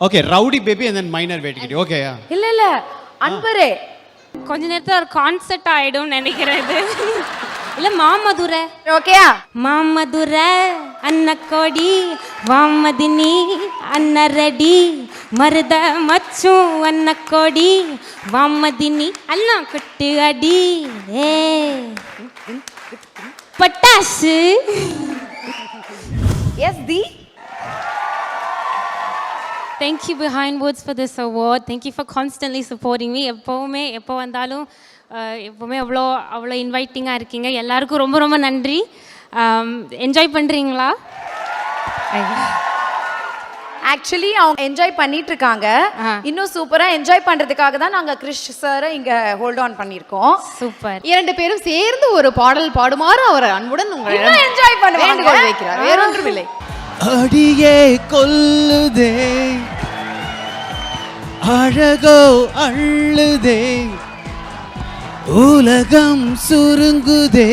Okay rowdy baby and then minor வேட்டிக்கிட்டி ஓகேயா? இல்ல அன்பரே கொஞ்ச நேரத்துல ஒரு கான்செப்ட் ஆயிடும் நினைக்கிறேன் இது. இல்ல மாமதுரை ஓகேயா? மாமதுரை அன்னக்கோடி வாமதினி அன்னரடி மருத மச்சும் அன்னக்கோடி வாமதினி அல்லா குட்டு அடி ஏ பட்டாசு. Yes the Thank you Behind Words for this award. Thank you for constantly supporting me. எப்போ வந்தாலும் எப்போவுமே அவ்வளோ இன்வைட்டிங்காக இருக்கீங்க. எல்லாருக்கும் ரொம்ப ரொம்ப நன்றி. என்ஜாய் பண்ணுறீங்களா? ஆக்சுவலி அவங்க என்ஜாய் பண்ணிட்டு இருக்காங்க. இன்னும் சூப்பரா என்ஜாய் பண்றதுக்காக தான் நாங்க கிறிஷ் சாரை இங்க ஹோல்ட் ஆன் பண்ணிருக்கோம். சூப்பர். இரண்டு பேரும் சேர்ந்து ஒரு பாடல் பாடுமாறு அவர் அன்புடன் உங்களை என்ஜாய் பண்ணுவாங்க வைக்கிறார். வேறொன்றுமில்லை. அடியே கொல்லுதே அழகோ அள்ளுதே உலகம் சுருங்குதே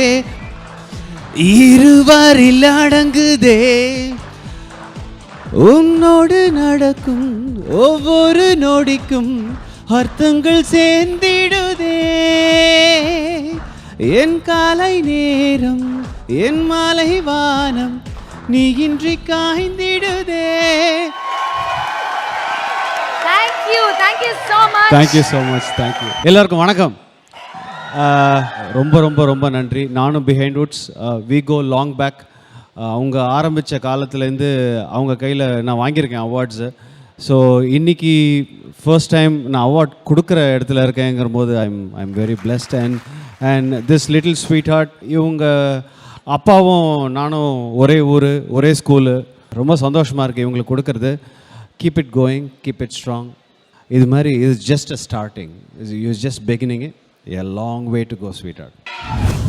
இருவரில் அடங்குதே உன்னோடு நடக்கும் ஒவ்வொரு நொடிக்கும் அர்த்தங்கள் சேர்ந்திடுதே என் காலை நேரம் என் மாலை வானம் நீ இன்றி காய்ந்திடுதே. Thank you so much. Thank you. எல்லாருக்கும் வணக்கம். ரொம்ப ரொம்ப ரொம்ப நன்றி. நானும் Behindwoods we go long back. அவங்க ஆரம்பித்த காலத்துலேருந்து அவங்க கையில் நான் வாங்கியிருக்கேன் அவார்ட்ஸு. ஸோ இன்றைக்கி ஃபர்ஸ்ட் டைம் நான் அவார்ட் கொடுக்குற இடத்துல இருக்கேங்கிற போது I'm very blessed and this little sweetheart. இவங்க அப்பாவும் நானும் ஒரே ஊர் ஒரே ஸ்கூலு. ரொம்ப சந்தோஷமாக இருக்குது இவங்களுக்கு கொடுக்கறது. Keep it going, keep it strong. இது மாதிரி இது just a starting, you just beginning it, a long way to go sweetheart.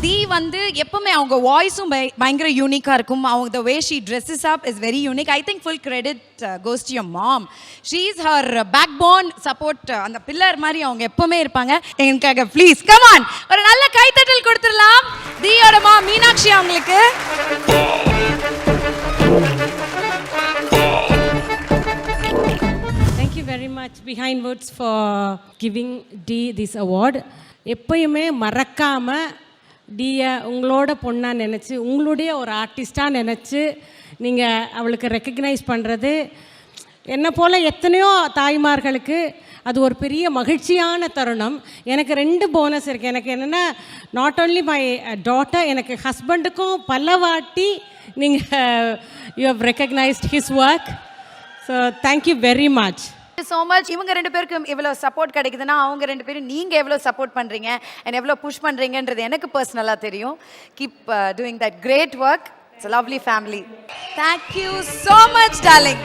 The வந்து எப்பவுமே அவங்க வாய்ஸும் பயங்கர யூனிக்காக இருக்கும். அவங்க the way she dresses up is very unique. I think full credit goes to your mom. She is her backbone support. அந்த pillar மாதிரி அவங்க எப்பவுமே இருப்பாங்க எங்களுக்காக. ப்ளீஸ் கம் ஆன், ஒரு நல்ல கைத்தட்டல் கொடுத்துடலாம் தியோட மாம் மீனாட்சி அவங்களுக்கு. Thank you very much Behind Words for giving Dee this award. எப்பயுமே மறக்காமல் டியை உங்களோட பொண்ணாக நினச்சி உங்களுடைய ஒரு ஆர்டிஸ்டாக நினச்சி நீங்கள் அவளுக்கு ரெக்கக்னைஸ் பண்ணுறது என்னை போல் எத்தனையோ தாய்மார்களுக்கு அது ஒரு பெரிய மகிழ்ச்சியான தருணம். எனக்கு 2 போனஸ் இருக்குது. எனக்கு என்னென்னா நாட் ஓன்லி மை டாட்டர், எனக்கு ஹஸ்பண்டுக்கும் பல வாட்டி நீங்கள் you have recognised his work. So thank you very much. so much. இவங்க ரெண்டு பேருக்கும் எவ்வளோ சப்போர்ட் கிடைக்குதுன்னா அவங்க ரெண்டு பேரும் நீங்க எவ்வளோ சப்போர்ட் பண்றீங்க and எவ்வளோ புஷ் பண்றீங்கன்றது எனக்கு பர்சனலா தெரியும். Keep doing that great work. It's a lovely family. Thank you so much darling.